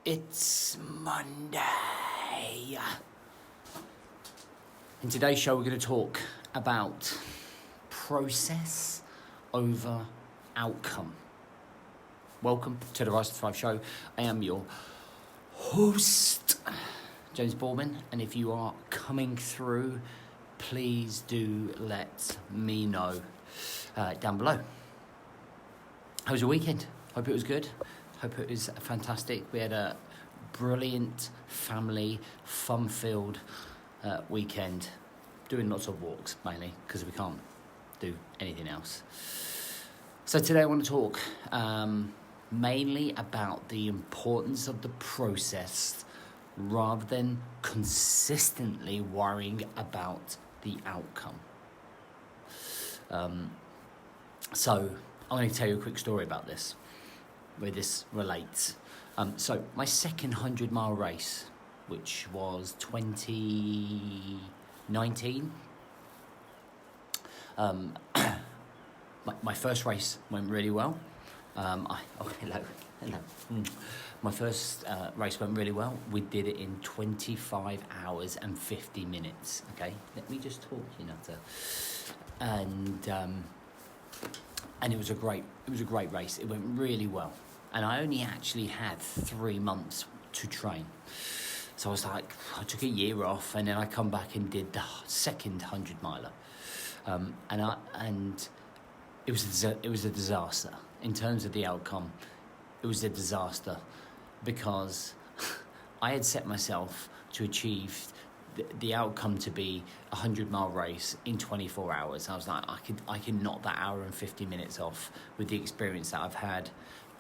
It's Monday. In today's show, we're going to talk about process over outcome. Welcome to the Rise to Thrive show. I am your host, James Borman, and if you are coming through, please do let me know down below. How was your weekend? Hope it was good. Hope it was fantastic. We had a brilliant family, fun-filled weekend, doing lots of walks mainly because we can't do anything else. So today I want to talk mainly about the importance of the process rather than consistently worrying about the outcome. So I'm going to tell you a quick story about this, where this relates. So my second 100-mile race, which was 2019, my first race went really well. Hello. My first race went really well. We did it in 25 hours and 50 minutes. Okay, let me just talk, you nutter. And it was a great race. It went really well. And I only actually had 3 months to train. So I was like, I took a year off and then I come back and did the second 100-miler. And it was a disaster. In terms of the outcome, it was a disaster because I had set myself to achieve the outcome to be a 100-mile race in 24 hours. I was like, I can knock that hour and 50 minutes off with the experience that I've had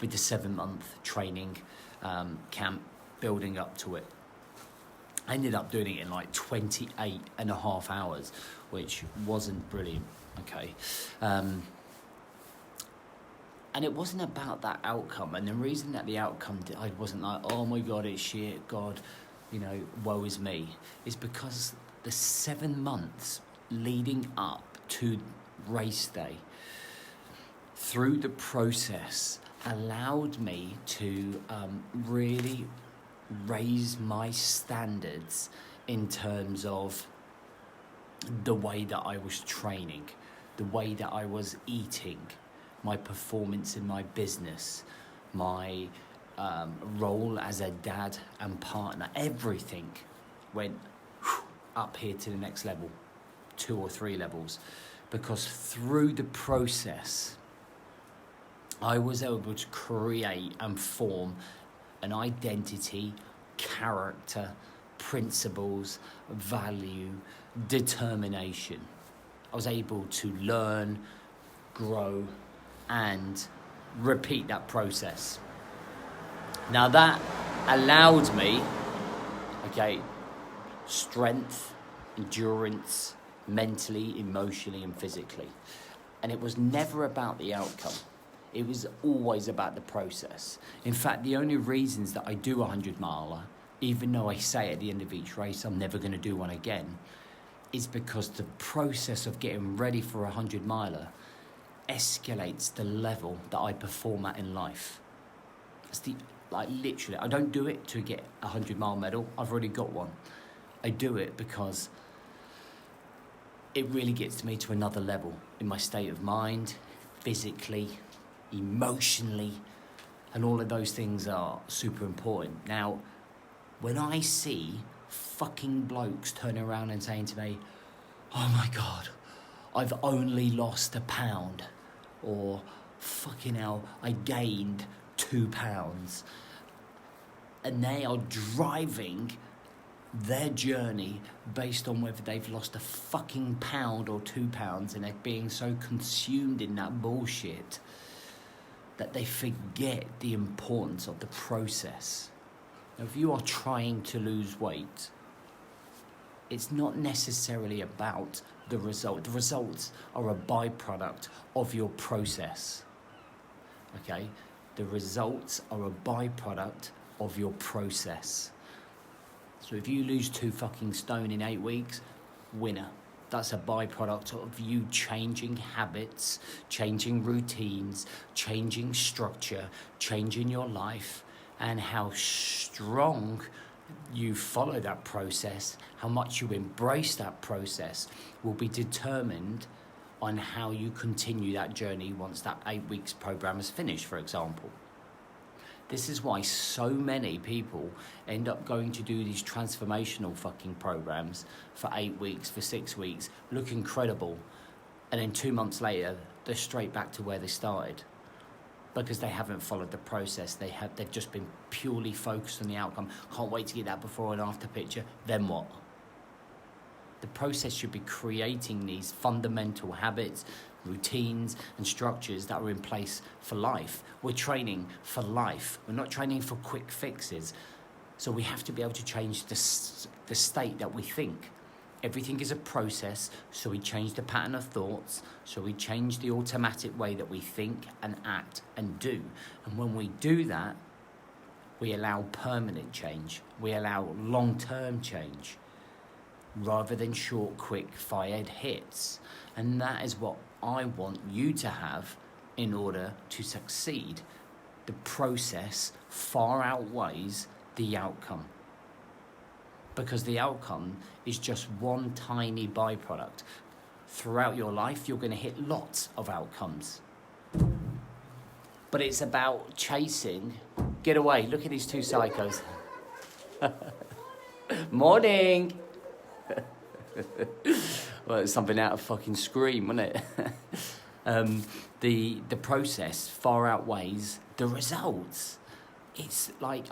with the 7-month training camp building up to it. I ended up doing it in like 28 and a half hours, which wasn't brilliant, okay? And it wasn't about that outcome. And the reason that the outcome, I wasn't like, oh my God, it's shit, God, you know, woe is me, is because the 7 months leading up to race day, through the process, allowed me to really raise my standards in terms of the way that I was training, the way that I was eating, my performance in my business, my role as a dad and partner. Everything went up here to the next level, 2 or 3 levels, because through the process I was able to create and form an identity, character, principles, value, determination. I was able to learn, grow, and repeat that process. Now that allowed me, strength, endurance, mentally, emotionally, and physically. And it was never about the outcome. It was always about the process. In fact, the only reasons that I do a 100-miler, even though I say at the end of each race I'm never going to do one again, is because the process of getting ready for a 100-miler escalates the level that I perform at in life. Literally, I don't do it to get a 100-mile medal. I've already got one. I do it because it really gets me to another level in my state of mind, physically, emotionally, and all of those things are super important. Now, when I see fucking blokes turning around and saying to me, oh my God, I've only lost 1 pound, or fucking hell, I gained 2 pounds, and they are driving their journey based on whether they've lost a fucking pound or 2 pounds, and they're being so consumed in that bullshit that they forget the importance of the process. Now, if you are trying to lose weight, it's not necessarily about the result. The results are a byproduct of your process. Okay? The results are a byproduct of your process. So if you lose 2 fucking stone in 8 weeks, winner. That's a byproduct of you changing habits, changing routines, changing structure, changing your life, and how strong you follow that process, how much you embrace that process, will be determined on how you continue that journey once that 8 weeks program is finished, for example. This is why so many people end up going to do these transformational fucking programs for 8 weeks, for 6 weeks, look incredible, and then 2 months later, they're straight back to where they started. Because they haven't followed the process. They've just been purely focused on the outcome. Can't wait to get that before and after picture. Then what? The process should be creating these fundamental habits, routines and structures that are in place for life. We're training for life. We're not training for quick fixes. So we have to be able to change the state that we think. Everything is a process, so we change the pattern of thoughts, so we change the automatic way that we think and act and do. And when we do that, we allow permanent change. We allow long-term change rather than short, quick-fired hits. And that is what I want you to have in order to succeed. The process far outweighs the outcome. Because the outcome is just one tiny byproduct. Throughout your life, you're going to hit lots of outcomes. But it's about chasing. Get away. Look at these two psychos. Morning. Well, it's something out of fucking Scream, wasn't it? The process far outweighs the results. It's like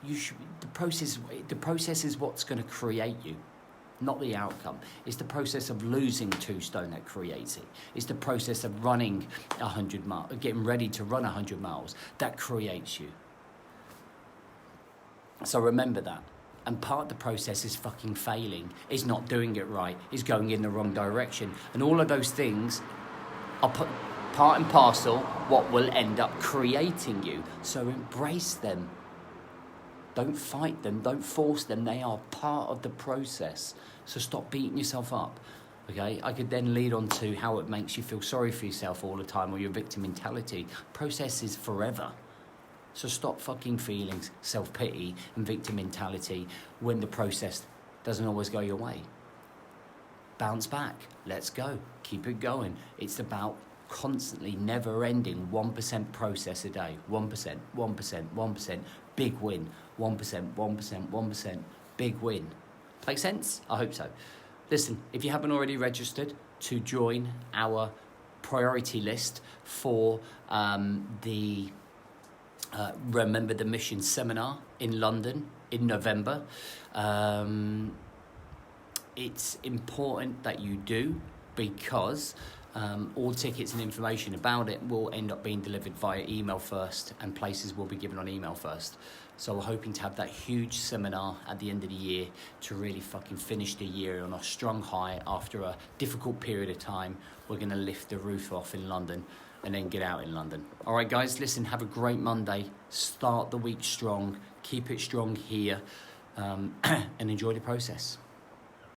the process is what's going to create you, not the outcome. It's the process of losing 2 stone that creates it. It's the process of running 100 miles, getting ready to run 100 miles, that creates you. So remember that. And part of the process is fucking failing, is not doing it right, is going in the wrong direction. And all of those things are part and parcel what will end up creating you. So embrace them. Don't fight them, don't force them, they are part of the process. So stop beating yourself up, okay? I could then lead on to how it makes you feel sorry for yourself all the time or your victim mentality. Process is forever. So stop fucking feeling self-pity and victim mentality when the process doesn't always go your way. Bounce back, let's go, keep it going. It's about constantly never-ending 1% process a day. 1%, 1%, 1%, big win. 1%, 1%, 1%, big win. Make sense? I hope so. Listen, if you haven't already registered to join our priority list for the Remember the Mission seminar in London in November, it's important that you do, because all tickets and information about it will end up being delivered via email first, and places will be given on email first. So we're hoping to have that huge seminar at the end of the year to really fucking finish the year on a strong high. After a difficult period of time, we're going to lift the roof off in London and then get out in London. All right, guys, listen, have a great Monday. Start the week strong. Keep it strong here, and enjoy the process.